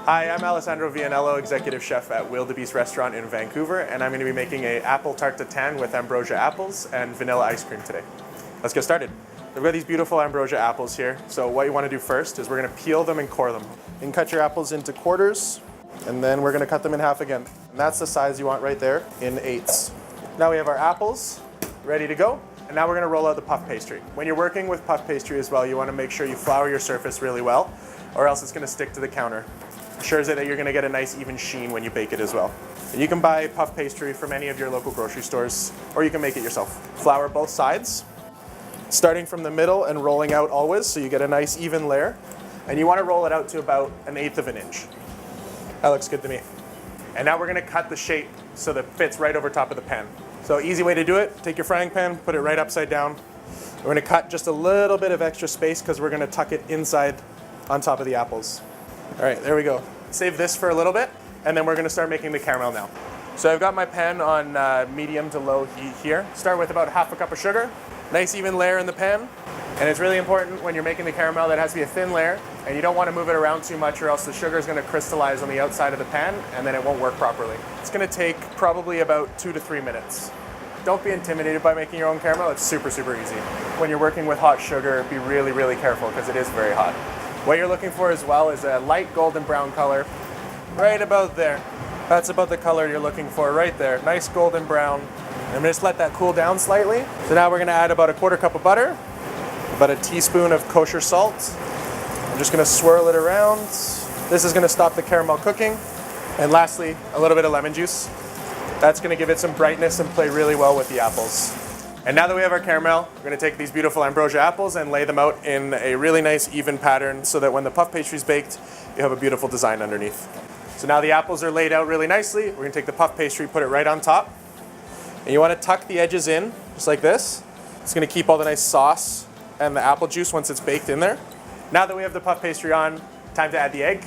Hi, I'm Alessandro Vianello, Executive Chef at Wildebeest Restaurant in Vancouver, and I'm going to be making an apple tart tartin with ambrosia apples and vanilla ice cream today. Let's get started. We've got these beautiful ambrosia apples here, so what you want to do first is we're going to peel them and core them. You can cut your apples into quarters, and then we're going to cut them in half again. And that's the size you want right there, in eighths. Now we have our apples ready to go, and now we're going to roll out the puff pastry. When you're working with puff pastry as well, you want to make sure you flour your surface really well, or else it's going to stick to the counter. Ensures that you're going to get a nice even sheen when you bake it as well. And you can buy puff pastry from any of your local grocery stores, or you can make it yourself. Flour both sides, starting from the middle and rolling out always, so you get a nice even layer. And you want to roll it out to about 1/8 of an inch. That looks good to me. And now we're going to cut the shape so that it fits right over top of the pan. So easy way to do it, take your frying pan, put it right upside down. We're going to cut just a little bit of extra space because we're going to tuck it inside on top of the apples. All right, there we go. Save this for a little bit, and then we're going to start making the caramel now. So I've got my pan on medium to low heat here. Start with about 1/2 cup of sugar. Nice even layer in the pan. And it's really important when you're making the caramel that it has to be a thin layer, and you don't want to move it around too much or else the sugar is going to crystallize on the outside of the pan, and then it won't work properly. It's going to take probably about 2 to 3 minutes. Don't be intimidated by making your own caramel. It's super, super easy. When you're working with hot sugar, be really, really careful because it is very hot. What you're looking for as well is a light golden brown color, right about there. That's about the color you're looking for right there. Nice golden brown. And just let that cool down slightly. So now we're going to add about 1/4 cup of butter, about a teaspoon of kosher salt. I'm just going to swirl it around. This is going to stop the caramel cooking. And lastly, a little bit of lemon juice. That's going to give it some brightness and play really well with the apples. And now that we have our caramel, we're going to take these beautiful ambrosia apples and lay them out in a really nice even pattern so that when the puff pastry is baked, you have a beautiful design underneath. So now the apples are laid out really nicely. We're going to take the puff pastry, put it right on top. And you want to tuck the edges in, just like this. It's going to keep all the nice sauce and the apple juice once it's baked in there. Now that we have the puff pastry on, time to add the egg.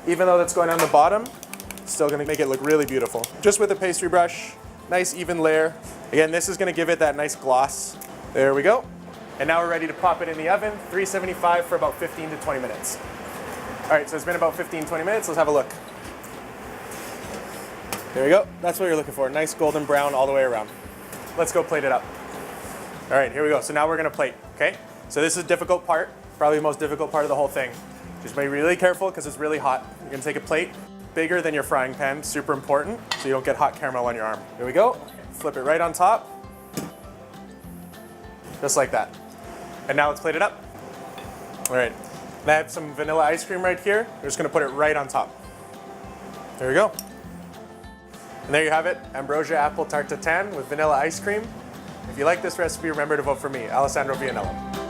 Even though that's going on the bottom, it's still going to make it look really beautiful. Just with a pastry brush, nice even layer. Again, this is going to give it that nice gloss. There we go. And now we're ready to pop it in the oven, 375 for about 15 to 20 minutes. All right, so it's been about 15, 20 minutes. Let's have a look. There we go. That's what you're looking for. Nice golden brown all the way around. Let's go plate it up. All right, here we go. So now we're going to plate, okay? So this is a difficult part, probably the most difficult part of the whole thing. Just be really careful because it's really hot. You're going to take a plate bigger than your frying pan, super important, so you don't get hot caramel on your arm. Here we go. Flip it right on top. Just like that. And now let's plate it up. All right. And I have some vanilla ice cream right here. We're just going to put it right on top. There we go. And there you have it, Ambrosia Apple Tart Tartin with vanilla ice cream. If you like this recipe, remember to vote for me, Alessandro Vianello.